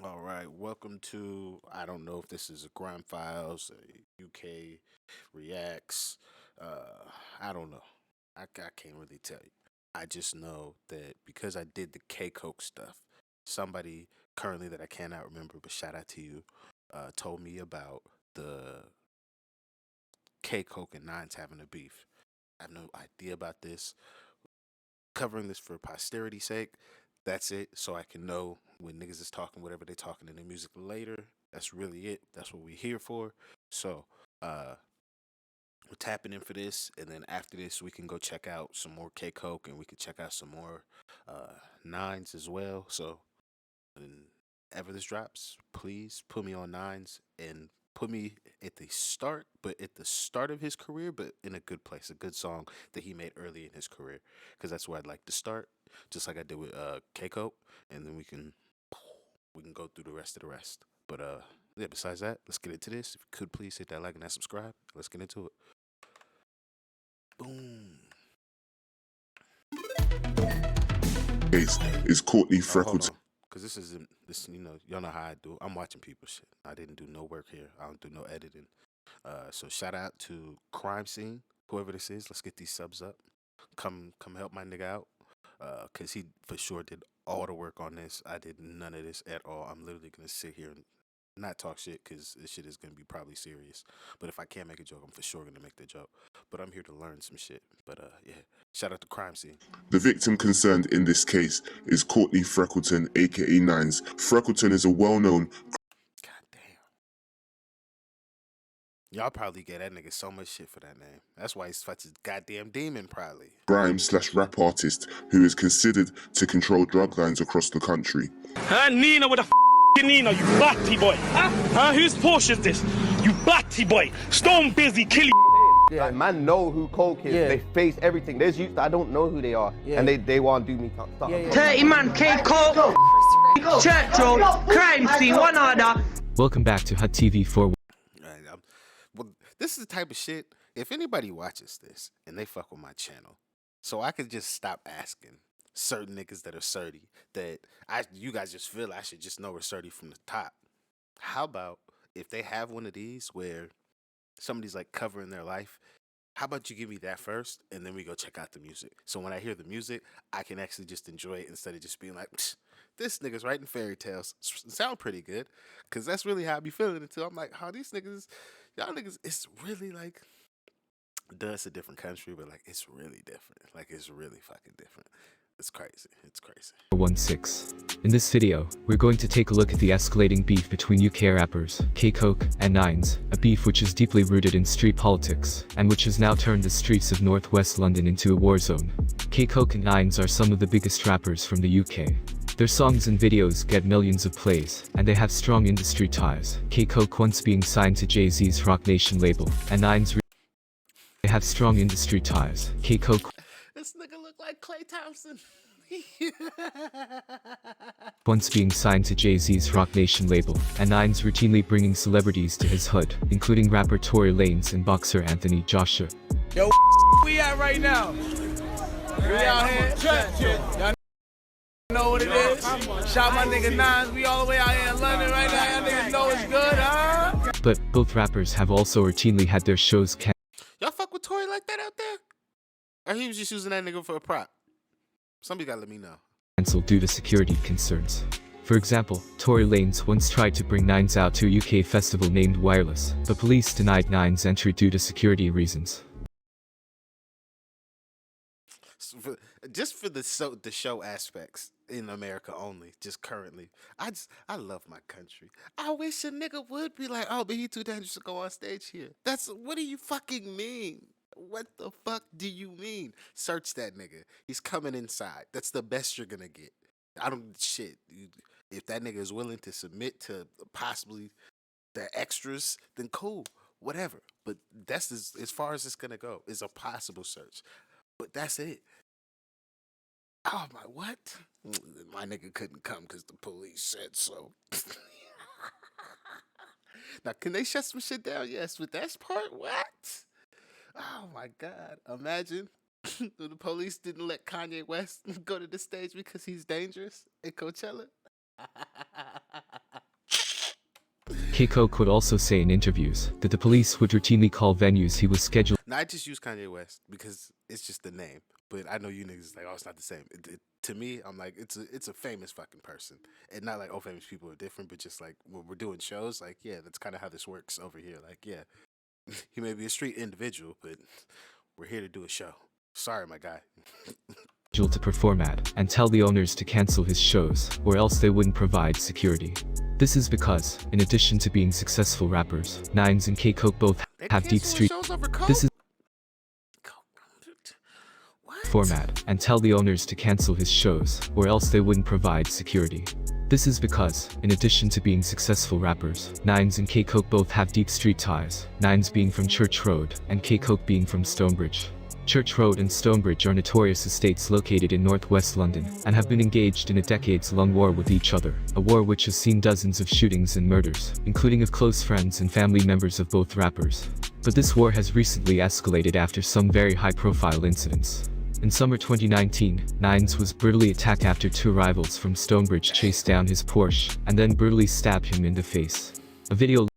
All right, welcome to. I don't know if this is a Crime Files, a UK Reacts. I don't know. I can't really tell you. I just know that because I did the K Koke stuff, somebody currently that I cannot remember, but shout out to you, told me about the K Koke and Nines having a beef. I have no idea about this. Covering this for posterity's sake. That's it. So I can know when niggas is talking whatever they talking in their music later. That's really it. That's what we're here for. So uh we're tapping in for this, and then after this we can go check out some more K Coke, and we can check out some more nines as well. So whenever this drops, please put me on nines and put me at the start, but at the start of his career, but in a good place, a good song that he made early in his career, because that's where I'd like to start, just like I did with Keiko, and then we can go through the rest of the rest. But yeah, besides that, let's get into this. If you could please hit that like and that subscribe. Let's get into it. Boom. Case is Courtney Oh, hold Freckleton. on. Cause this isn't this, y'all know how I do. I'm watching people shit. I didn't do no work here. I don't do no editing. So shout out to Crime Scene, whoever this is. Let's get these subs up. Come help my nigga out. Cause he for sure did all the work on this. I did none of this at all. I'm literally gonna sit here and not talk shit because this shit is gonna be probably serious. But if I can't make a joke, I'm for sure gonna make the joke. But I'm here to learn some shit. But yeah, shout out to Crime Scene. The victim concerned in this case is Courtney Freckleton, aka Nines. Freckleton is a well-known God damn. Y'all probably get that nigga so much shit for that name. That's why he's such a goddamn demon, probably. grime/rap artist who is considered to control drug lines across the country. Huh? Nina with a Nina, you batty boy. Huh? Whose Porsche is this? You batty boy. Stone busy, kill Yeah, man know who Coke is. Yeah. They face everything. There's youth that I don't know who they are. Yeah. And they want to do me something. Yeah, yeah. 30 man, K Koke, Church Road, crime scene, one order. Welcome back to Hut TV for Right, well, this is the type of shit. If anybody watches this and they fuck with my channel, so I could just stop asking certain niggas that are 30 that you guys just feel I should just know we're 30 from the top. How about if they have one of these where somebody's like covering their life? How about you give me that first, and then we go check out the music. So when I hear the music, I can actually just enjoy it instead of just being like, this nigga's writing fairy tales. Sound pretty good, cause that's really how I be feeling until I'm like, how these niggas, y'all niggas, it's really like, duh, it's a different country, but like it's really different. Like it's really fucking different. It's crazy. It's crazy. 16. In this video, we're going to take a look at the escalating beef between UK rappers, K Koke and Nines, a beef which is deeply rooted in street politics, and which has now turned the streets of northwest London into a war zone. K Koke and Nines are some of the biggest rappers from the UK. Their songs and videos get millions of plays, and they have strong industry ties. K Koke once being signed to Jay-Z's Rock Nation label, and Nines they have strong industry ties. K Koke This nigga look like Clay Thompson. once being signed to Jay-Z's Rock Nation label, and Nines routinely bringing celebrities to his hood, including rapper Tory Lanez and boxer Anthony Joshua. Yo, we at right now? We out here. Y'all know what it is? Shout my nigga Nines. We all the way out here in London right now. Y'all niggas know it's good, huh? But both rappers have also routinely had their shows Y'all fuck with Tory like that out there? Or he was just using that nigga for a prop? Somebody gotta let me know. cancelled due to security concerns. For example, Tory Lanez once tried to bring Nines out to a UK festival named Wireless, but police denied Nines entry due to security reasons. Just for the show aspects in America only, just currently, I love my country. I wish a nigga would be like, oh, but he too dangerous to go on stage here. What do you fucking mean? What the fuck do you mean? Search that nigga. He's coming inside. That's the best you're gonna get. I don't shit. If that nigga is willing to submit to possibly the extras, then cool, whatever. But that's as far as it's gonna go. Is a possible search, but that's it. Oh my what? My nigga couldn't come because the police said so. Now, can they shut some shit down? Yes, but that's part what? Oh my god! Imagine the police didn't let Kanye West go to the stage because he's dangerous at Coachella. K Koke would also say in interviews that the police would routinely call venues he was scheduled. Now I just use Kanye West because it's just the name. But I know you niggas like, oh, it's not the same. To me, I'm like, it's a famous fucking person, and not like, oh, famous people are different, but just like when we're doing shows, like, yeah, that's kind of how this works over here. Like, yeah, he may be a street individual, but we're here to do a show. Sorry, my guy. To perform at and tell the owners to cancel his shows or else they wouldn't provide security. This is because, in addition to being successful rappers, Nines and K Koke both have deep street. This is format and tell the owners to cancel his shows or else they wouldn't provide security. This is because, in addition to being successful rappers, Nines and K Koke both have deep street ties, Nines being from Church Road and K Koke being from Stonebridge. Church Road and Stonebridge are notorious estates located in northwest London and have been engaged in a decades-long war with each other, a war which has seen dozens of shootings and murders, including of close friends and family members of both rappers. But this war has recently escalated after some very high-profile incidents. In summer 2019, Nines was brutally attacked after two rivals from Stonebridge chased down his Porsche and then brutally stabbed him in the face. A video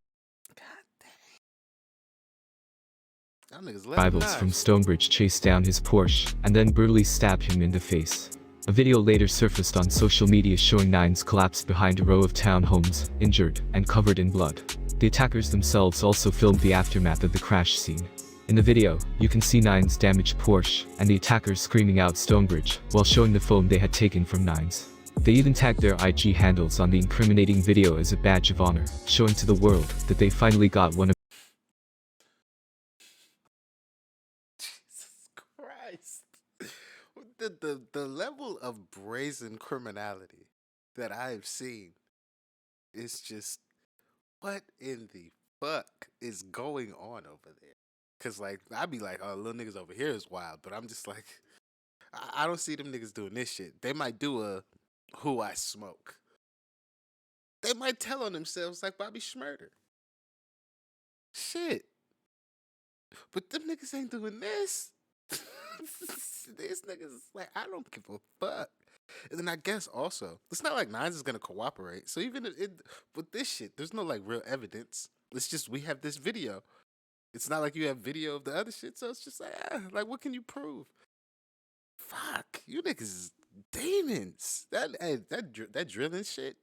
rivals from Stonebridge chased down his Porsche and then brutally stabbed him in the face. A video later surfaced on social media showing Nines collapsed behind a row of townhomes, injured and covered in blood. The attackers themselves also filmed the aftermath of the crash scene. In the video, you can see Nines' damaged Porsche and the attackers screaming out Stonebridge while showing the phone they had taken from Nines. They even tagged their IG handles on the incriminating video as a badge of honor, showing to the world that they finally got one of The level of brazen criminality that I've seen is just, what in the fuck is going on over there? Cause like I'd be like, oh, little niggas over here is wild, but I'm just like, I don't see them niggas doing this shit. They might do a who I smoke. They might tell on themselves like Bobby Schmurder. Shit. But them niggas ain't doing this. These niggas is like, I don't give a fuck. And then I guess also, it's not like Nines is gonna cooperate. So even with this shit, there's no like real evidence. It's just we have this video. It's not like you have video of the other shit, so it's just like what can you prove? Fuck, you niggas is demons. That drilling shit.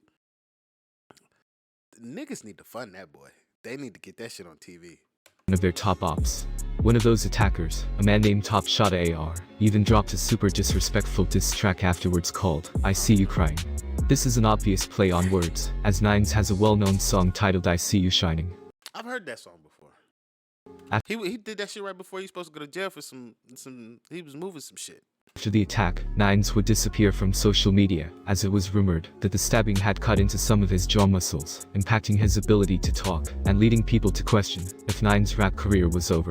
Niggas need to fund that boy. They need to get that shit on TV. One of their top ops. One of those attackers, a man named Top Shotta AR, even dropped a super disrespectful diss track afterwards called I See You Crying. This is an obvious play on words, as Nines has a well-known song titled I See You Shining. I've heard that song before. He did that shit right before he was supposed to go to jail for some he was moving some shit. After the attack, Nines would disappear from social media, as it was rumored that the stabbing had cut into some of his jaw muscles, impacting his ability to talk, and leading people to question if Nines' rap career was over.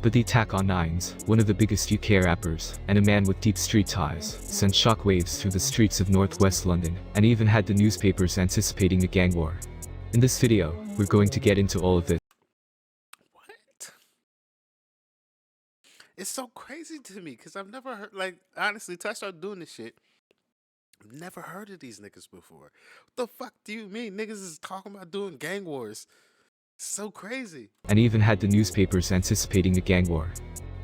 But the attack on Nines, one of the biggest UK rappers, and a man with deep street ties, sent shockwaves through the streets of northwest London, and even had the newspapers anticipating a gang war. In this video, we're going to get into all of this. It's so crazy to me because I've never heard, like, honestly, till I started doing this shit, I've never heard of these niggas before. What the fuck do you mean? Niggas is talking about doing gang wars. It's so crazy. And even had the newspapers anticipating a gang war.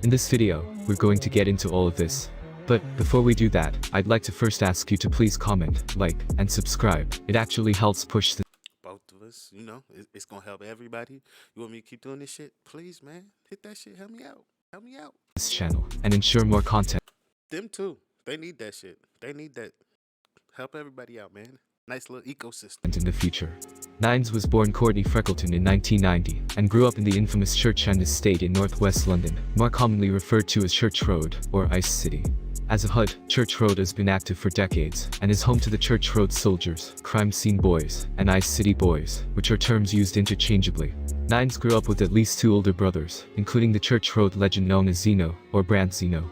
In this video, we're going to get into all of this. But before we do that, I'd like to first ask you to please comment, like, and subscribe. It actually helps push the both of us, you know, it's gonna help everybody. You want me to keep doing this shit? Please, man, hit that shit. Help me out. Help me out. This channel and ensure more content. Them too. They need that shit. They need that. Help everybody out, man. Nice little ecosystem. In the future. Nines was born Courtney Freckleton in 1990 and grew up in the infamous Church End estate in northwest London, more commonly referred to as Church Road or Ice City. As a HUD, Church Road has been active for decades and is home to the Church Road Soldiers, Crime Scene Boys, and Ice City Boys, which are terms used interchangeably. Nines grew up with at least two older brothers, including the Church Road legend known as Zeno, or Brand Zeno.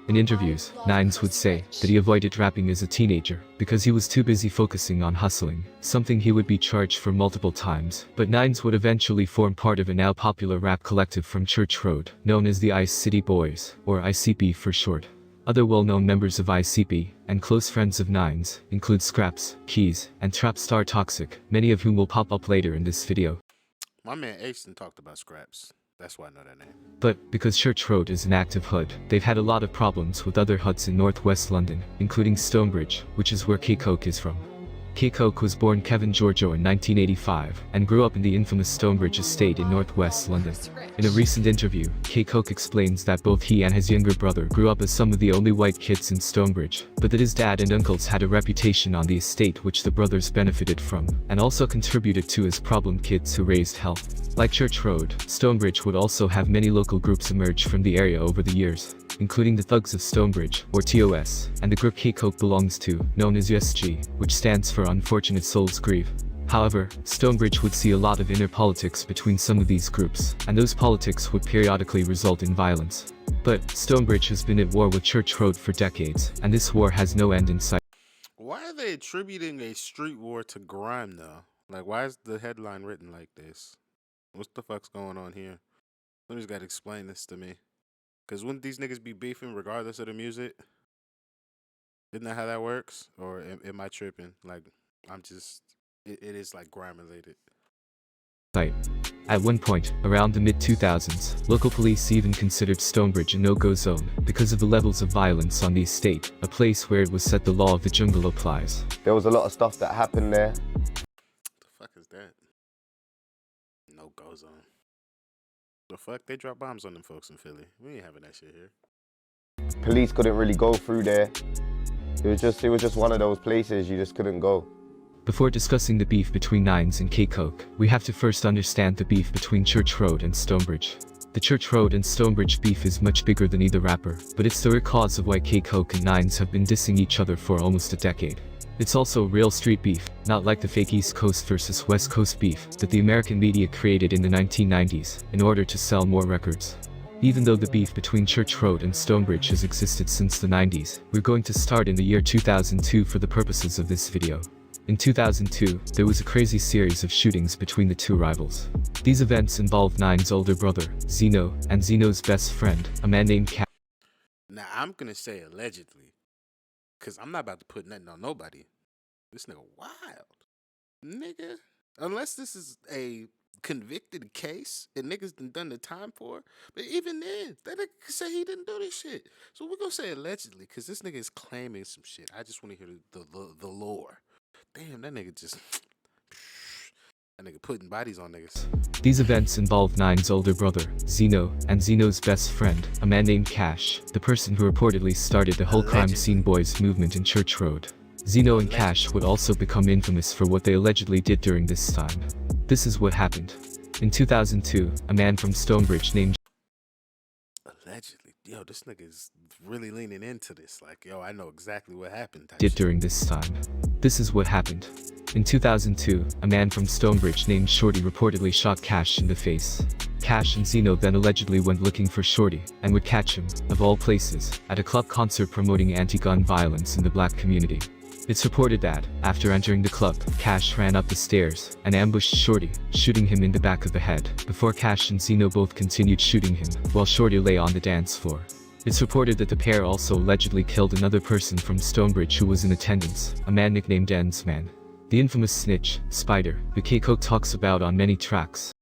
In interviews, Nines would say that he avoided rapping as a teenager because he was too busy focusing on hustling, something he would be charged for multiple times. But Nines would eventually form part of a now popular rap collective from Church Road, known as the Ice City Boys, or ICB for short. Other well-known members of ICB, and close friends of Nines, include Scraps, Keys, and trap star Toxic, many of whom will pop up later in this video. My man Aston talked about scraps. That's why I know that name. But, because Church Road is an active hood, they've had a lot of problems with other hoods in northwest London, including Stonebridge, which is where K Koke is from. K Koke was born Kevin Giorgio in 1985, and grew up in the infamous Stonebridge estate in northwest London. In a recent interview, K Koke explains that both he and his younger brother grew up as some of the only white kids in Stonebridge, but that his dad and uncles had a reputation on the estate which the brothers benefited from, and also contributed to as problem kids who raised hell. Like Church Road, Stonebridge would also have many local groups emerge from the area over the years, including the Thugs of Stonebridge, or TOS, and the group K Koke belongs to, known as USG, which stands for Unfortunate Souls Grieve. However, Stonebridge would see a lot of inner politics between some of these groups, and those politics would periodically result in violence. But, Stonebridge has been at war with Church Road for decades, and this war has no end in sight. Why are they attributing a street war to grime though? Like, why is the headline written like this? What the fuck's going on here? Somebody's got to explain this to me. Cause wouldn't these niggas be beefing regardless of the music? Isn't that how that works? Or am I tripping? Like, I'm just, it is like grime related. At one point, around the mid-2000s, local police even considered Stonebridge a no-go zone, because of the levels of violence on the estate, a place where it was said the law of the jungle applies. There was a lot of stuff that happened there. The fuck is that? No go zone. The fuck? They drop bombs on them folks in Philly. We ain't having that shit here. Police couldn't really go through there. It was just one of those places you just couldn't go. Before discussing the beef between Nines and K Koke, we have to first understand the beef between Church Road and Stonebridge. The Church Road and Stonebridge beef is much bigger than either rapper, but it's the root cause of why K Koke and Nines have been dissing each other for almost a decade. It's also real street beef, not like the fake East Coast versus West Coast beef that the American media created in the 1990s in order to sell more records. Even though the beef between Church Road and Stonebridge has existed since the 90s, we're going to start in the year 2002 for the purposes of this video. In 2002, there was a crazy series of shootings between the two rivals. These events involved Nine's older brother, Zeno, and Zeno's best friend, a man named Cash. Now, I'm gonna say allegedly, cause I'm not about to put nothing on nobody. This nigga wild. Nigga. Unless this is a convicted case and niggas done the time for it. But even then, that nigga could say he didn't do this shit. So we're gonna say allegedly, cause this nigga is claiming some shit. I just want to hear the lore. Damn, that nigga just... That nigga putting bodies on niggas. These events involved Nine's older brother, Zeno, and Zeno's best friend, a man named Cash, the person who reportedly started the whole crime scene boys movement in Church Road. Zeno and Cash would also become infamous for what they allegedly did during this time. This is what happened. In 2002, a man from Stonebridge named Allegedly. Yo, this nigga is really leaning into this. Like, yo, I know exactly what happened. did during this time. This is what happened. In 2002, a man from Stonebridge named Shorty reportedly shot Cash in the face. Cash and Zeno then allegedly went looking for Shorty, and would catch him, of all places, at a club concert promoting anti-gun violence in the black community. It's reported that, after entering the club, Cash ran up the stairs and ambushed Shorty, shooting him in the back of the head, before Cash and Zeno both continued shooting him, while Shorty lay on the dance floor. It's reported that the pair also allegedly killed another person from Stonebridge who was in attendance, a man nicknamed Ends Man. The infamous snitch, Spider, who K Koke talks about on many tracks.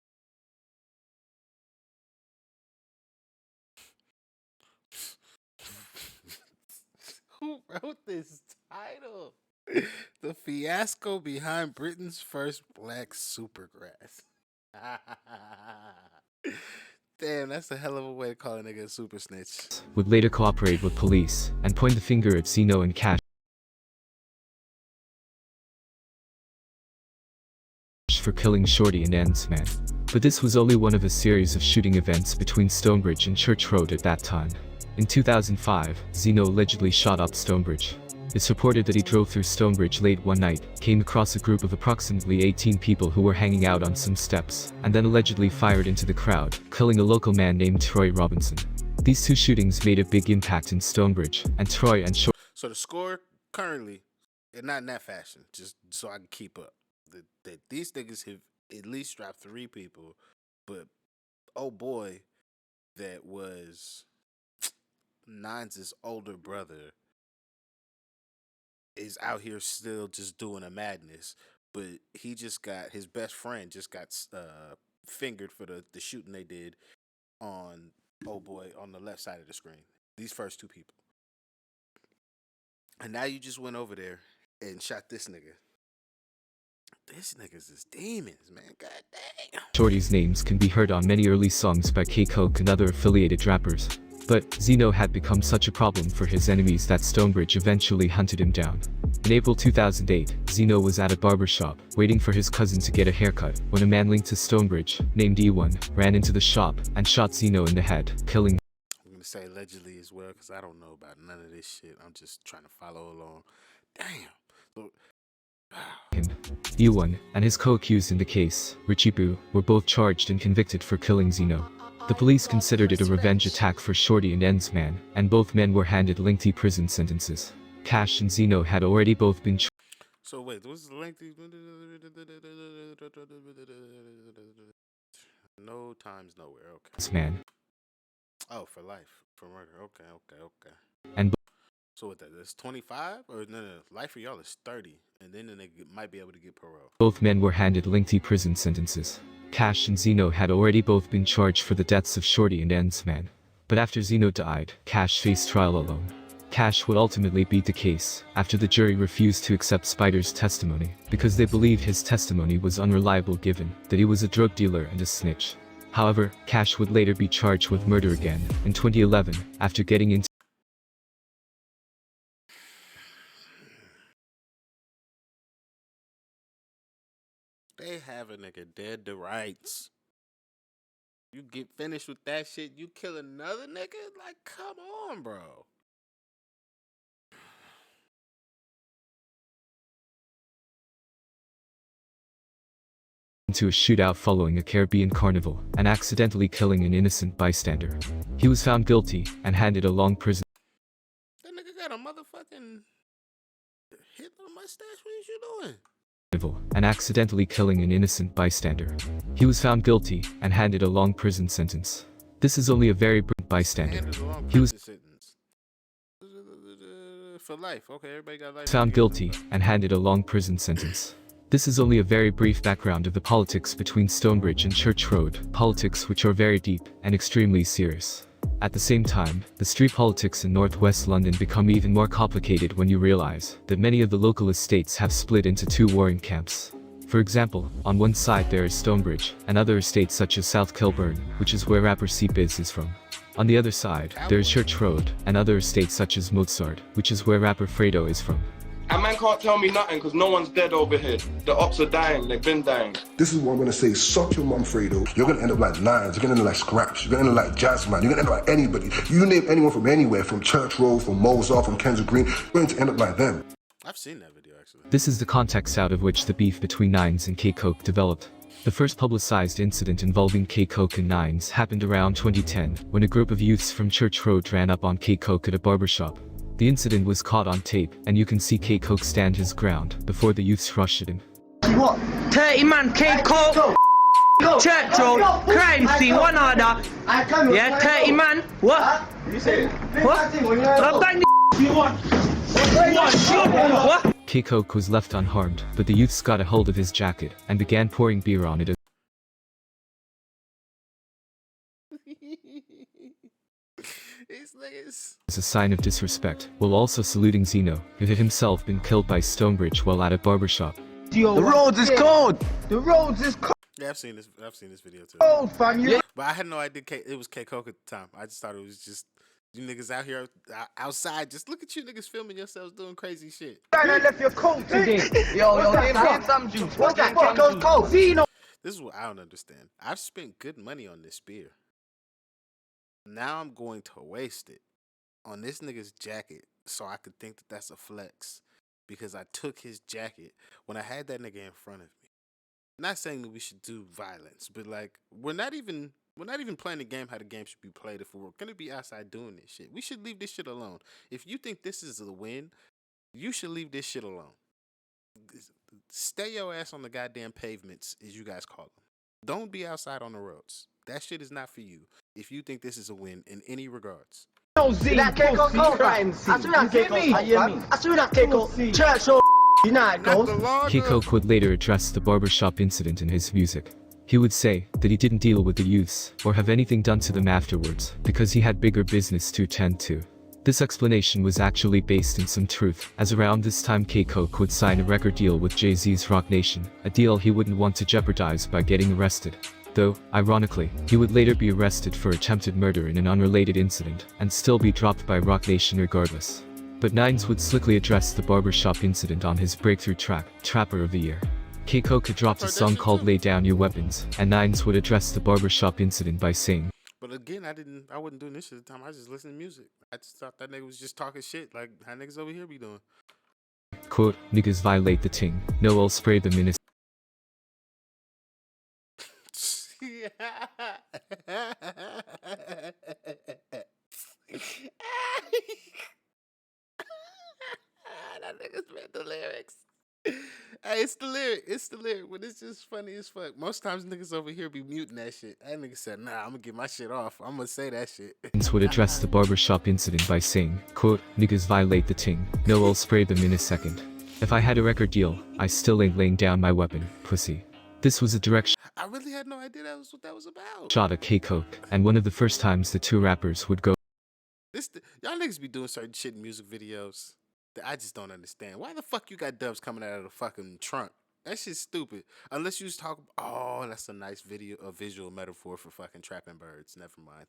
Who wrote this title? The fiasco behind Britain's first black supergrass. Damn, that's a hell of a way to call a nigga a super snitch. Would later cooperate with police, and point the finger at Zeno and Cash for killing Shorty and Ends Man. But this was only one of a series of shooting events between Stonebridge and Church Road at that time. In 2005, Zeno allegedly shot up Stonebridge. It's reported that he drove through Stonebridge late one night, came across a group of approximately 18 people who were hanging out on some steps, and then allegedly fired into the crowd, killing a local man named Troy Robinson. These two shootings made a big impact in Stonebridge, and Troy and Shorty. So the score currently, and not in that fashion, just so I can keep up, that these niggas have at least dropped 3 people, but oh boy, that was Nines' older brother is out here still just doing a madness, but he just got, his best friend just got fingered for the shooting they did on oh boy on the left side of the screen. These first two people. And now you just went over there and shot this nigga. This niggas is demons, man. God damn. Shorty's names can be heard on many early songs by K Koke and other affiliated rappers. But Zeno had become such a problem for his enemies that Stonebridge eventually hunted him down. In April 2008, Zeno was at a barbershop, waiting for his cousin to get a haircut, when a man linked to Stonebridge, named E1, ran into the shop and shot Zeno in the head, killing him. I'm gonna say allegedly as well, because I don't know about none of this shit. I'm just trying to follow along. Damn. So, E1 and his co-accused in the case, Richibu, were both charged and convicted for killing Zeno. The police considered it a revenge attack for Shorty and Enzman, and both men were handed lengthy prison sentences. Cash and Zeno had already both been charged. so wait, what's the lengthy? No times nowhere. Okay. Man. Oh, for life, for murder. Okay. And so what that? That's 25 or no? Life for y'all is 30, and then they might be able to get parole. both men were handed lengthy prison sentences. Cash and Zeno had already both been charged for the deaths of Shorty and Enzman. But after Zeno died, Cash faced trial alone. Cash would ultimately beat the case, after the jury refused to accept Spider's testimony, because they believed his testimony was unreliable given that he was a drug dealer and a snitch. However, Cash would later be charged with murder again, in 2011, after getting into They have a nigga dead to rights. You get finished with that shit, you kill another nigga? Like, come on, bro. into a shootout following a Caribbean carnival, and accidentally killing an innocent bystander. He was found guilty, and handed a long prison That nigga got a motherfucking Hitler mustache? What is you doing? and accidentally killing an innocent bystander. He was found guilty, and handed a long prison sentence. This is only a very brief bystander. Handed a long He was prison sentence. For life. Okay, everybody got life. found guilty, and handed a long prison sentence. This is only a very brief background of the politics between Stonebridge and Church Road, politics which are very deep and extremely serious. At the same time, the street politics in northwest London become even more complicated when you realize that many of the local estates have split into two warring camps. For example, on one side there is Stonebridge, and other estates such as South Kilburn, which is where rapper C-Biz is from. On the other side, there is Church Road, and other estates such as Mozart, which is where rapper Fredo is from. A man can't tell me nothing because no one's dead over here. The ops are dying, they've been dying. This is what I'm gonna say, suck your mum, Fredo. You're gonna end up like Lions, you're gonna end up like Scraps, you're gonna end up like Jazzman, you're gonna end up like anybody. You name anyone from anywhere, from Church Road, from Mozart, from Kensal Green, you're going to end up like them. I've seen that video actually. This is the context out of which the beef between Nines and K Koke developed. The first publicized incident involving K Koke and Nines happened around 2010, when a group of youths from Church Road ran up on K Koke at a barbershop. The incident was caught on tape, and you can see K Koke stand his ground before the youths rushed at him. What? 30 man, K Koke, Church Road, crime scene, one order. Yeah, 30 man. What? You say What? I'll bang the What? K Koke was left unharmed, but the youths got a hold of his jacket and began pouring beer on it These niggas. as a sign of disrespect, while also saluting Zeno, who had himself been killed by Stonebridge while at a barbershop. the roads is cold. The roads is cold, Yeah, I've seen this video too. fam. You But I had no idea it was K Koke at the time. I just thought it was just you niggas out here outside. Just look at you niggas filming yourselves doing crazy shit. left your coat today. Yo, give some juice. What's that? What goes cold? Zeno. This is what I don't understand. I've spent good money on this beer. Now I'm going to waste it on this nigga's jacket so I could think that that's a flex because I took his jacket when I had that nigga in front of me. Not saying that we should do violence, but like we're not even playing the game how the game should be played. If we're gonna be outside doing this shit, we should leave this shit alone. If you think this is a win, you should leave this shit alone. Stay your ass on the goddamn pavements, as you guys call them. Don't be outside on the roads. That shit is not for you if you think this is a win in any regards. No, Z. That K Koke crime scene. I saw that K Koke. Church Road. United goes. K Koke would later address the barbershop incident in his music. He would say that he didn't deal with the youths or have anything done to them afterwards because he had bigger business to attend to. This explanation was actually based in some truth, as around this time K Koke would sign a record deal with Jay-Z's Roc Nation, a deal he wouldn't want to jeopardize by getting arrested. Though, ironically, he would later be arrested for attempted murder in an unrelated incident, and still be dropped by Roc Nation regardless. But Nines would slickly address the barbershop incident on his breakthrough track, Trapper of the Year. K Koke dropped a song called Lay Down Your Weapons, and Nines would address the barbershop incident by saying, But again, I wasn't doing this shit at the time. I was just listening to music. I just thought that nigga was just talking shit like how niggas over here be doing. quote, niggas violate the ting, no I'll spray them in a That nigga's read the lyrics. Hey, it's the lyric, but it's just funny as fuck. Most times niggas over here be muting that shit. That nigga said, nah, I'm gonna get my shit off. I'm gonna say that shit. Nines would address the barbershop incident by saying, quote, niggas violate the ting, no I'll spray them in a second. If I had a record deal, I still ain't laying down my weapon, pussy. This was a direct I really had no idea that was what that was about. shot at K Koke, and one of the first times the two rappers would go Y'all niggas be doing certain shit in music videos that I just don't understand. Why the fuck you got dubs coming out of the fucking trunk? That shit's stupid. Unless you just talk. Oh, that's a nice visual metaphor for fucking trapping birds. Never mind.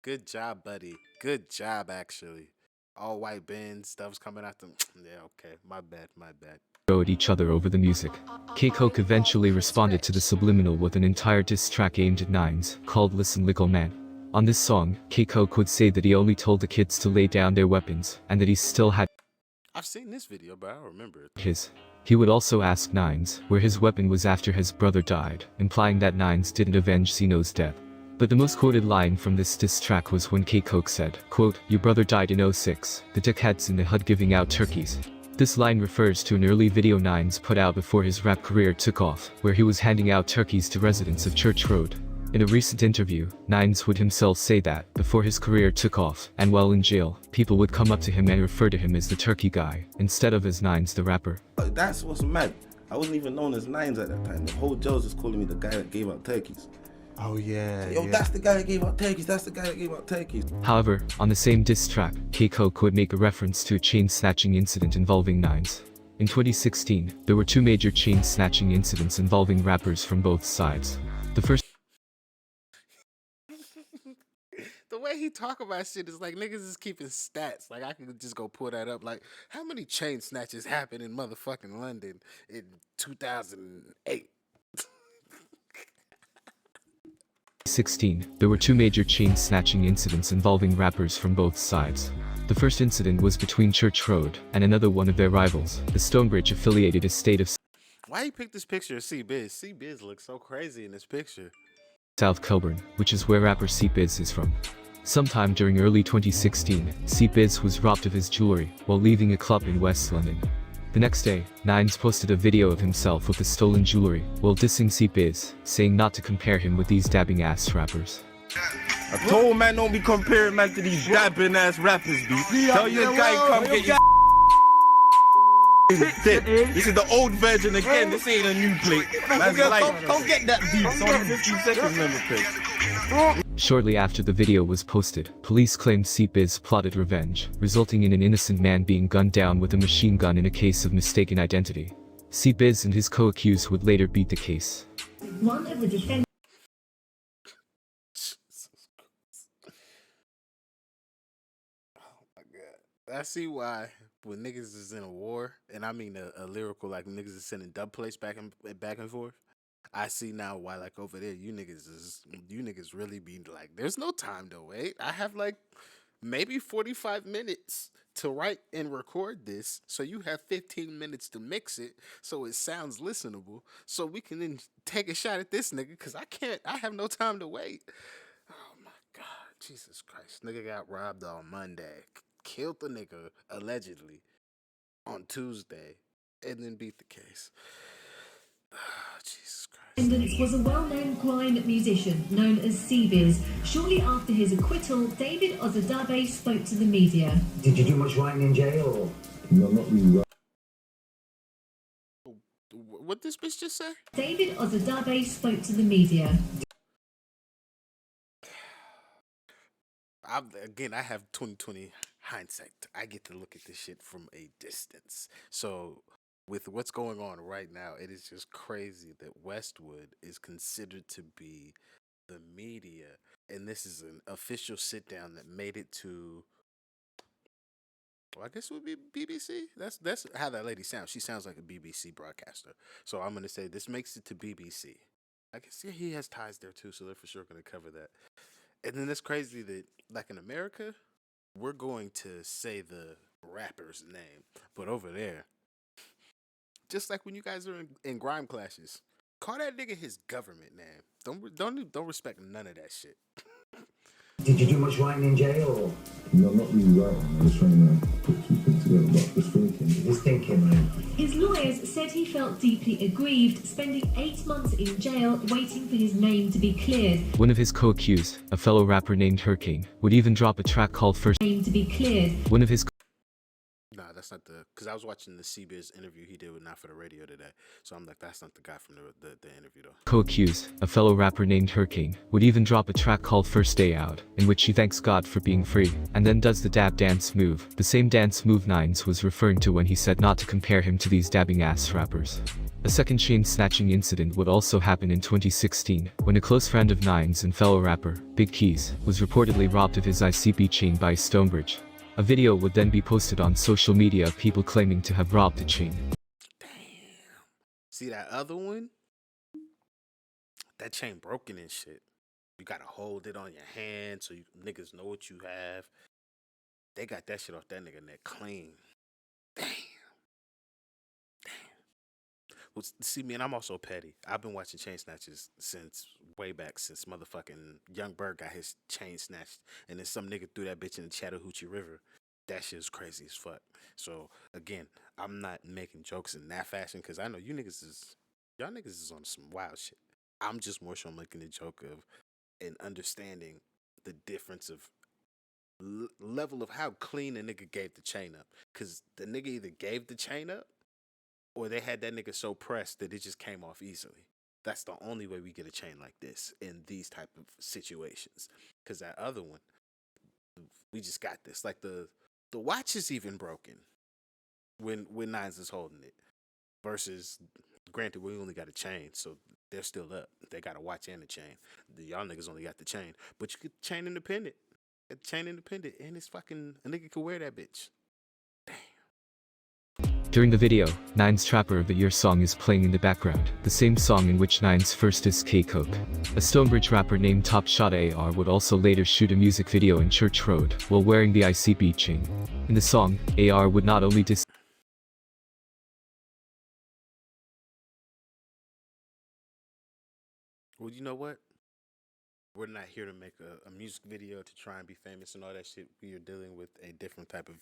Good job, buddy. Good job, actually. All white bins, stuff's coming out them. Yeah, okay. My bad. go at each other over the music. K Koke eventually responded to the subliminal with an entire diss track aimed at Nines, called Listen Little Man. On this song, K Koke would say that he only told the kids to lay down their weapons, and that he still had I've seen this video, but I don't remember it. his. He would also ask Nines where his weapon was after his brother died, implying that Nines didn't avenge Zeno's death. But the most quoted line from this diss track was when K Koke said, quote, your brother died in 06, the dickheads in the hood giving out turkeys. This line refers to an early video Nines put out before his rap career took off, where he was handing out turkeys to residents of Church Road. In a recent interview, Nines would himself say that, before his career took off, and while in jail, people would come up to him and refer to him as the turkey guy, instead of as Nines the rapper. That's what's mad. I wasn't even known as Nines at that time. The whole jail's just calling me the guy that gave out turkeys. Oh yeah. Yo, that's the guy that gave out turkeys, that's the guy that gave out turkeys. However, on the same diss track, K Koke would make a reference to a chain snatching incident involving Nines. In 2016, there were two major chain snatching incidents involving rappers from both sides. The first The way he talk about shit is like niggas is keeping stats. Like I could just go pull that up. Like how many chain snatches happened in motherfucking London in 2008? 2016, there were two major chain snatching incidents involving rappers from both sides. The first incident was between Church Road and another one of their rivals, the Stonebridge-affiliated estate of Why you pick this picture of C-Biz? C-Biz looks so crazy in this picture. South Kilburn, which is where rapper C-Biz is from. Sometime during early 2016, C-Biz was robbed of his jewelry while leaving a club in West London. The next day, Nines posted a video of himself with the stolen jewelry while dissing C-Biz, saying not to compare him with these dabbing ass rappers. I told man don't be comparing man to these dabbing ass rappers, B. Tell your guy come get your This is the old version again, this ain't a new plate. Man's like, don't get that beat, it's only 15 seconds number plate. Shortly after the video was posted, police claimed C-Biz plotted revenge, resulting in an innocent man being gunned down with a machine gun in a case of mistaken identity. C-Biz and his co-accused would later beat the case. One of the defendants. Oh my god. I see why when niggas is in a war, and I mean a lyrical like niggas is sending dub plates back and forth. I see now why like over there you niggas really be like there's no time to wait. I have like maybe 45 minutes to write and record this, so you have 15 minutes to mix it so it sounds listenable, so we can then take a shot at this nigga because I have no time to wait. Oh my god, Jesus Christ. Nigga got robbed on Monday, killed the nigga allegedly on Tuesday, and then beat the case. Oh, Jesus Christ. Was a well-known grime musician known as C-Biz. Shortly after his acquittal, David Ozadabe spoke to the media. Did you do much writing in jail? No, not really. What this bitch just say? David Ozadabe spoke to the media. I have 2020 hindsight. I get to look at this shit from a distance. So, with what's going on right now, it is just crazy that Westwood is considered to be the media, and this is an official sit down that made it to. Well, I guess it would be BBC. That's how that lady sounds. She sounds like a BBC broadcaster. So I'm gonna say this makes it to BBC. I guess yeah, he has ties there too, so they're for sure gonna cover that. And then it's crazy that, like in America, we're going to say the rapper's name, but over there, just like when you guys are in grime clashes, call that nigga his government name. Don't respect none of that shit. Did you do much writing in jail? Or? No, not really writing. I was trying to put two things together, but just thinking. Just thinking, man. His lawyers said he felt deeply aggrieved, spending 8 months in jail waiting for his name to be cleared. One of his co-accused, a fellow rapper named Hurricane, would even drop a track called First Name to be cleared. One of his Nah, that's not the. Because I was watching the CBiz interview he did with Not for the Radio today, so I'm like, that's not the guy from the interview though. co-accused, a fellow rapper named Hurricane, would even drop a track called First Day Out, in which he thanks God for being free, and then does the dab dance move, the same dance move Nines was referring to when he said not to compare him to these dabbing ass rappers. A second chain snatching incident would also happen in 2016, when a close friend of Nines and fellow rapper, Big Keys, was reportedly robbed of his ICB chain by Stonebridge. A video would then be posted on social media of people claiming to have robbed the chain. Damn. See that other one? That chain broken and shit. You gotta hold it on your hand so you niggas know what you have. They got that shit off that nigga neck clean. Damn. Well, see, man, I'm also petty. I've been watching chain snatches since way back, since motherfucking Young Bird got his chain snatched, and then some nigga threw that bitch in the Chattahoochee River. That shit is crazy as fuck. So again, I'm not making jokes in that fashion because I know y'all niggas is on some wild shit. I'm just more so making a joke of and understanding the difference of level of how clean a nigga gave the chain up. Because the nigga either gave the chain up or they had that nigga so pressed that it just came off easily. That's the only way we get a chain like this in these type of situations. Because that other one, we just got this. Like the watch is even broken when Nines is holding it. Versus, granted, we only got a chain, so they're still up. They got a watch and a chain. Y'all niggas only got the chain. But you get the chain independent. Get the chain independent, and it's fucking, a nigga can wear that bitch. During the video, Nines' Trapper of the Year song is playing in the background, the same song in which Nines first dissed K Koke. A Stonebridge rapper named Top Shot AR would also later shoot a music video in Church Road, while wearing the ICB chain. In the song, AR would not only diss Well, you know what? We're not here to make a music video to try and be famous and all that shit. We are dealing with a different type of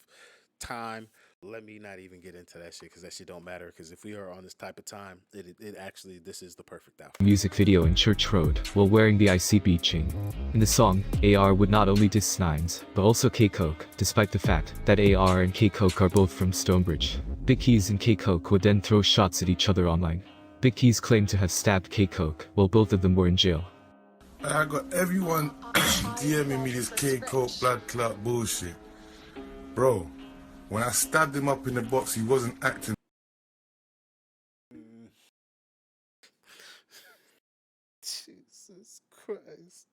time. Let me not even get into that shit because that shit don't matter. Because if we are on this type of time, it actually, this is the perfect outfit. Music video in Church Road, while wearing the ICB chain. In the song, AR would not only diss Nines, but also K Koke, despite the fact that AR and K Koke are both from Stonebridge. Big Keys and K Koke would then throw shots at each other online. Big Keys claimed to have stabbed K Koke, while both of them were in jail. I got everyone DMing me this K Koke blood clot bullshit. Bro, when I stabbed him up in the box, he wasn't acting. Jesus Christ.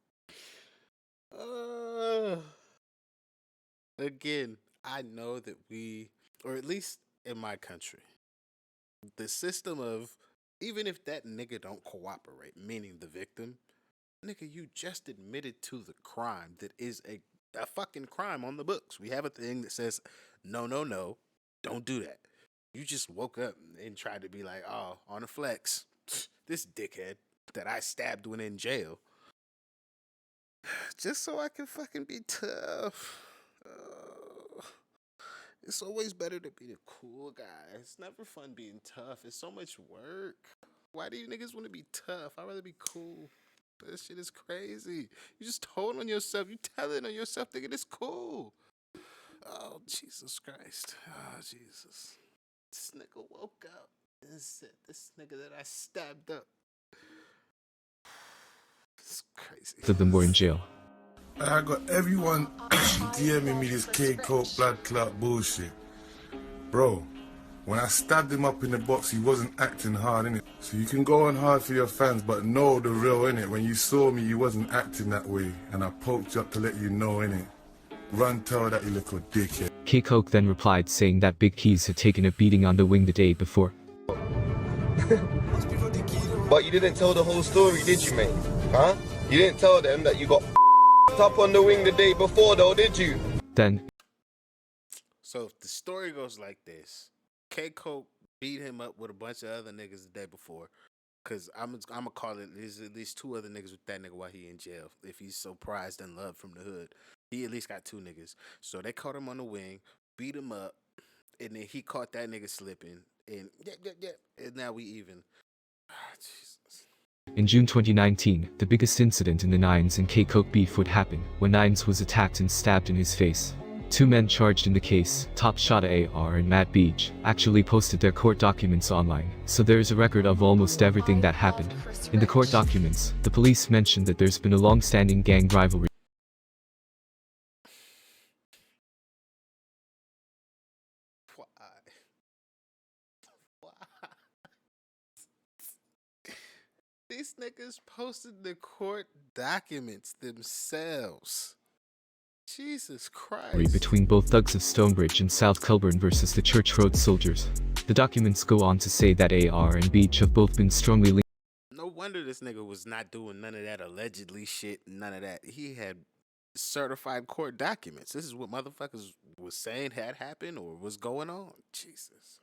Again, I know that we, or at least in my country, the system of, even if that nigga don't cooperate, meaning the victim, nigga, you just admitted to the crime that is a fucking crime on the books. We have a thing that says, no, don't do that. You just woke up and tried to be like, oh, on a flex, this dickhead that I stabbed when in jail, just so I can fucking be tough. It's always better to be the cool guy. It's never fun being tough. It's so much work. Why do you niggas want to be tough? I'd rather be cool. This shit is crazy. You just told on yourself. You telling on yourself, thinking it's cool. Oh, Jesus Christ. Oh, Jesus. This nigga woke up. and said, "This nigga that I stabbed up." It's crazy. Both of them were in jail. I got everyone DMing me this K Koke blood clot bullshit. Bro, when I stabbed him up in the box, he wasn't acting hard, innit? So you can go on hard for your fans, but know the real, innit? When you saw me, you wasn't acting that way, and I poked you up to let you know, innit? Run tell that you little dickhead. K Koke then replied saying that Big Keys had taken a beating on the wing the day before. But you didn't tell the whole story, did you, mate? Huh? You didn't tell them that you got up on the wing the day before, though, did you? Then, so if the story goes like this, K Koke beat him up with a bunch of other niggas the day before. Cause I'm gonna call it, there's at least 2 other niggas with that nigga while he in jail. If he's so prized and loved from the hood, he at least got 2 niggas. So they caught him on the wing, beat him up, and then he caught that nigga slipping, and and now we even. Jesus. In June 2019, the biggest incident in the Nines and K Koke beef would happen when Nines was attacked and stabbed in his face. 2 men charged in the case, Top Shot AR and Matt Beach, actually posted their court documents online, so there is a record of almost everything that happened. In the court documents, the police mentioned that there's been a long-standing gang rivalry. These niggas posted the court documents themselves. Jesus Christ. Between both thugs of Stonebridge and South Kilburn versus the Church Road soldiers. The documents go on to say that AR and Beach have both been strongly linked. No wonder this nigga was not doing none of that allegedly shit, none of that. He had certified court documents. This is what motherfuckers was saying had happened or was going on. Jesus.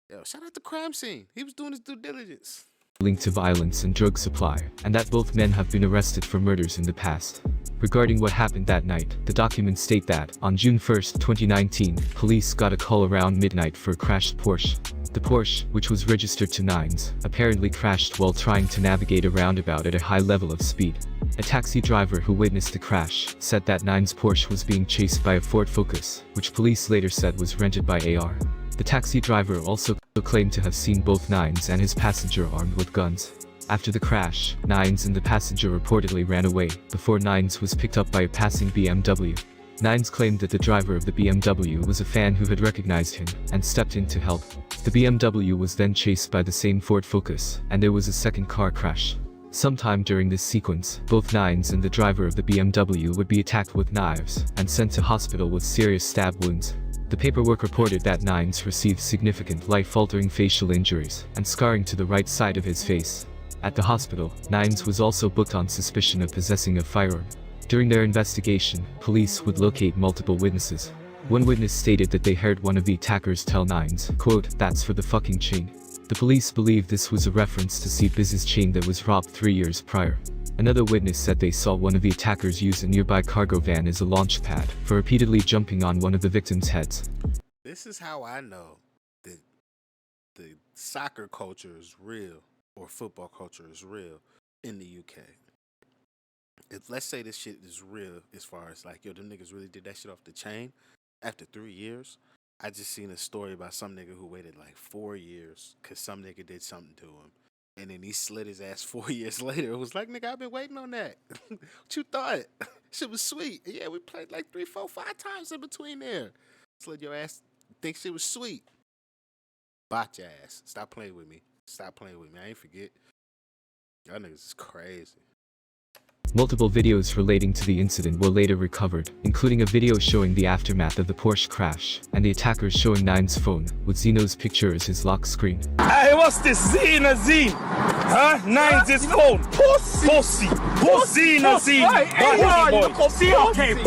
Yo, shout out to crime scene. He was doing his due diligence. Linked to violence and drug supply, and that both men have been arrested for murders in the past. Regarding what happened that night, the documents state that, on June 1, 2019, police got a call around midnight for a crashed Porsche. The Porsche, which was registered to Nines, apparently crashed while trying to navigate a roundabout at a high level of speed. A taxi driver who witnessed the crash said that Nines' Porsche was being chased by a Ford Focus, which police later said was rented by AR. The taxi driver also claimed to have seen both Nines and his passenger armed with guns. After the crash, Nines and the passenger reportedly ran away, before Nines was picked up by a passing BMW. Nines claimed that the driver of the BMW was a fan who had recognized him, and stepped in to help. The BMW was then chased by the same Ford Focus, and there was a second car crash. Sometime during this sequence, both Nines and the driver of the BMW would be attacked with knives, and sent to hospital with serious stab wounds. The paperwork reported that Nines received significant life-altering facial injuries, and scarring to the right side of his face. At the hospital, Nines was also booked on suspicion of possessing a firearm. During their investigation, police would locate multiple witnesses. One witness stated that they heard one of the attackers tell Nines, quote, "That's for the fucking chain." The police believe this was a reference to C Biz's chain that was robbed 3 years prior. Another witness said they saw one of the attackers use a nearby cargo van as a launch pad for repeatedly jumping on one of the victims' heads. This is how I know that the soccer culture is real, or football culture is real in the UK. If let's say this shit is real as far as like, yo, them niggas really did that shit off the chain after 3 years. I just seen a story about some nigga who waited like 4 years because some nigga did something to him. And then he slid his ass 4 years later. It was like, nigga, I've been waiting on that. What you thought? Shit was sweet. Yeah, we played like 3, 4, 5 times in between there. Slid your ass, think shit was sweet. Bot your ass. Stop playing with me. Stop playing with me. I ain't forget. Y'all niggas is crazy. Multiple videos relating to the incident were later recovered, including a video showing the aftermath of the Porsche crash, and the attackers showing Nine's phone, with Zeno's picture as his lock screen. Hey, what's this? Zena Zine? Huh? Nine's his phone. Pussy. Pussy. Zena Zine. CRK.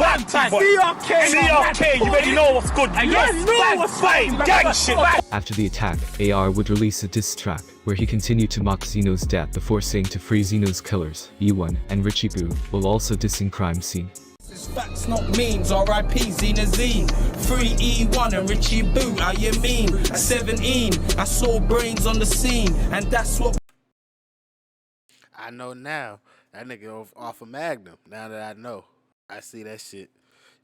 CRK. You already know what's good. Yes, know what's fine. Gang shit. After the attack, AR would release a diss track, where he continued to mock Zeno's death before saying to free Zeno's killers, E1 and Richie Boo, while also dissing Crime Scene. It's facts, not memes. R.I.P. Zena Zine. Free E1 and Richie Boo. How you mean? At 17, I saw brains on the scene, and that's what. I know now. That nigga off of Magnum. Now that I know, I see that shit.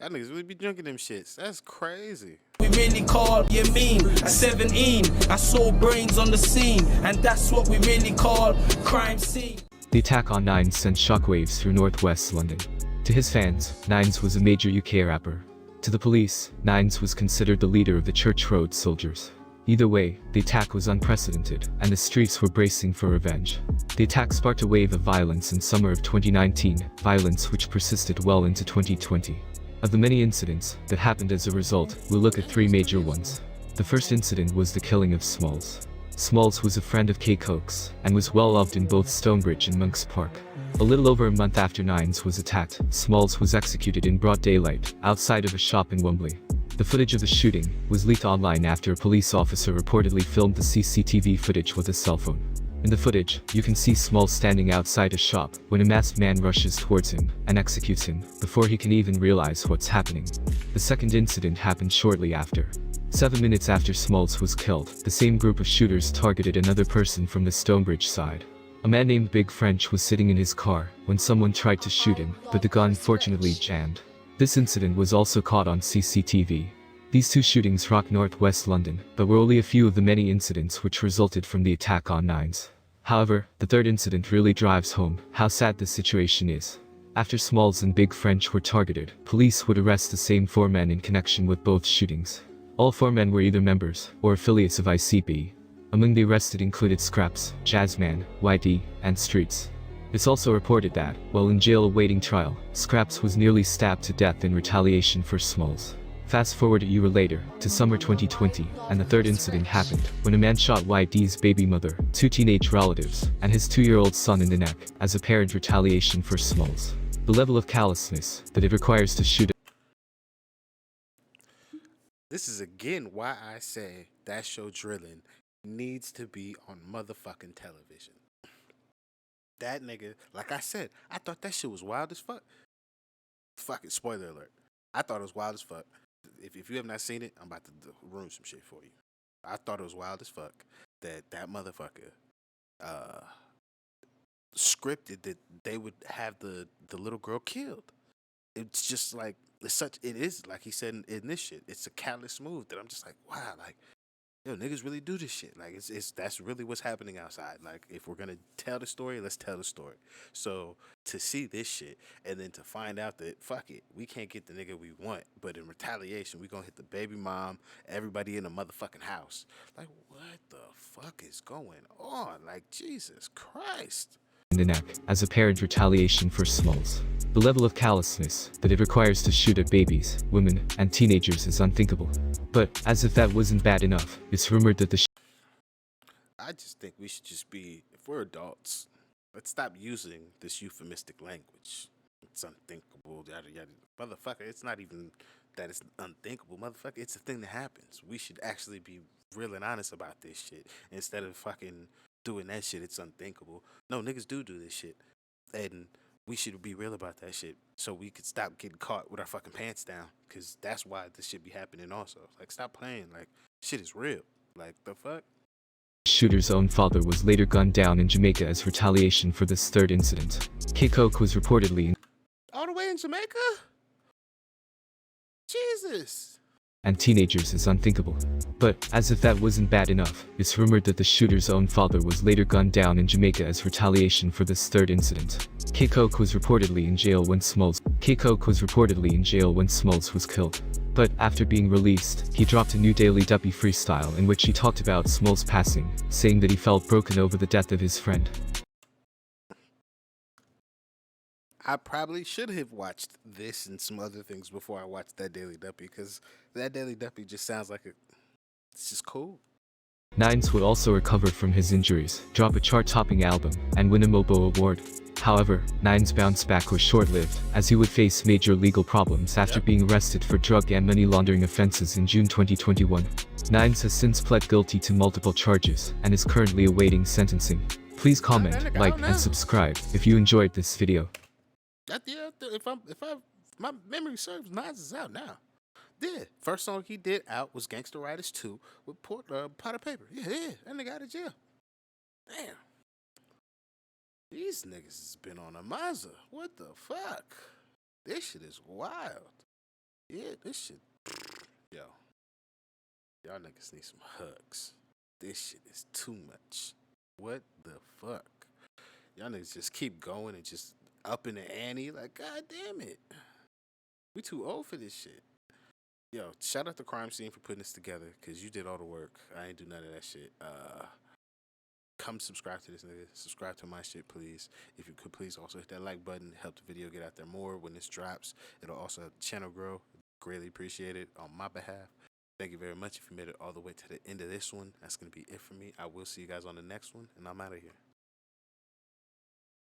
Y'all niggas really be drinking them shits. That's crazy. We really call you mean. At 17, I saw brains on the scene, and that's what we really call crime scene. The attack on Nines sent shockwaves through northwest London. To his fans, Nines was a major UK rapper. To the police, Nines was considered the leader of the Church Road soldiers. Either way, the attack was unprecedented, and the streets were bracing for revenge. The attack sparked a wave of violence in summer of 2019, violence which persisted well into 2020. Of the many incidents that happened as a result, we'll look at three major ones. The first incident was the killing of Smalls. Smalls was a friend of K Koke's, and was well loved in both Stonebridge and Monk's Park. A little over a month after Nines was attacked, Smalls was executed in broad daylight, outside of a shop in Wembley. The footage of the shooting was leaked online after a police officer reportedly filmed the CCTV footage with a cell phone. In the footage, you can see Smalls standing outside a shop when a masked man rushes towards him and executes him before he can even realize what's happening. The second incident happened shortly after. 7 minutes after Smalls was killed, the same group of shooters targeted another person from the Stonebridge side. A man named Big French was sitting in his car when someone tried to shoot him, but the gun fortunately jammed. This incident was also caught on CCTV. These two shootings rocked northwest London, but were only a few of the many incidents which resulted from the attack on Nines. However, the third incident really drives home how sad this situation is. After Smalls and Big French were targeted, police would arrest the same four men in connection with both shootings. All four men were either members or affiliates of ICB. Among the arrested included Scraps, Jazzman, YD, and Streets. It's also reported that, while in jail awaiting trial, Scraps was nearly stabbed to death in retaliation for Smalls. Fast forward a year later, to summer 2020, and the third incident happened, when a man shot YD's baby mother, two teenage relatives, and his 2-year-old son in the neck, as apparent retaliation for Smalls. The level of callousness that it requires to shoot. This is again why I say that show Drilling needs to be on motherfucking television. That nigga, like I said, I thought that shit was wild as fuck. Fucking spoiler alert. I thought it was wild as fuck. If you have not seen it, I'm about to ruin some shit for you. I thought it was wild as fuck that motherfucker scripted that they would have the little girl killed. It's just like, it is, like he said in this shit, it's a callous move that I'm just like, wow, like, yo, niggas really do this shit. Like, that's really what's happening outside. Like, if we're gonna tell the story, let's tell the story. So to see this shit and then to find out that fuck it, we can't get the nigga we want, but in retaliation, we gonna hit the baby mom, everybody in the motherfucking house. Like, what the fuck is going on? Like, Jesus Christ. In the neck, as apparent retaliation for Smalls. The level of callousness that it requires to shoot at babies, women, and teenagers is unthinkable. But, as if that wasn't bad enough, it's rumored that the I just think we should just be, if we're adults, let's stop using this euphemistic language. It's unthinkable, yada yada. Motherfucker, it's not even that it's unthinkable, motherfucker. It's a thing that happens. We should actually be real and honest about this shit instead of fucking doing that shit. It's unthinkable. No, niggas do this shit, and we should be real about that shit so we could stop getting caught with our fucking pants down, because that's why this shit be happening also. Like, stop playing. Like, shit is real. Like, the fuck? shooter's own father was later gunned down in Jamaica as retaliation for this third incident. K Koke was reportedly all the way in Jamaica? Jesus. And teenagers is unthinkable. But, as if that wasn't bad enough, it's rumored that the shooter's own father was later gunned down in Jamaica as retaliation for this third incident. K Koke was reportedly in jail when Smalls was killed. But, after being released, he dropped a new Daily Duppy freestyle in which he talked about Smalls' passing, saying that he felt broken over the death of his friend. I probably should have watched this and some other things before I watched that Daily Duppy, because that Daily Duppy just sounds like it's just cool. Nines would also recover from his injuries, drop a chart-topping album, and win a MOBO award. However, Nines' bounce back was short-lived, as he would face major legal problems after being arrested for drug and money laundering offenses in June 2021. Nines has since pled guilty to multiple charges, and is currently awaiting sentencing. Please comment, like, and subscribe if you enjoyed this video. If my memory serves, Nines is out now. Yeah, first song he did out was Gangsta Riders 2 with Pot of Paper. Yeah, that nigga out of jail. Damn. These niggas has been on a Mazda. What the fuck? This shit is wild. Yeah, this shit. Yo, y'all niggas need some hugs. This shit is too much. What the fuck? Y'all niggas just keep going and just up in the ante. Like, god damn it. We too old for this shit. Yo, shout out to Crime Scene for putting this together, because you did all the work. I ain't do none of that shit. Come subscribe to this nigga. Subscribe to my shit, please. If you could please also hit that like button. Help the video get out there more when this drops. It'll also help the channel grow. Greatly appreciate it on my behalf. Thank you very much if you made it all the way to the end of this one. That's going to be it for me. I will see you guys on the next one, and I'm out of here.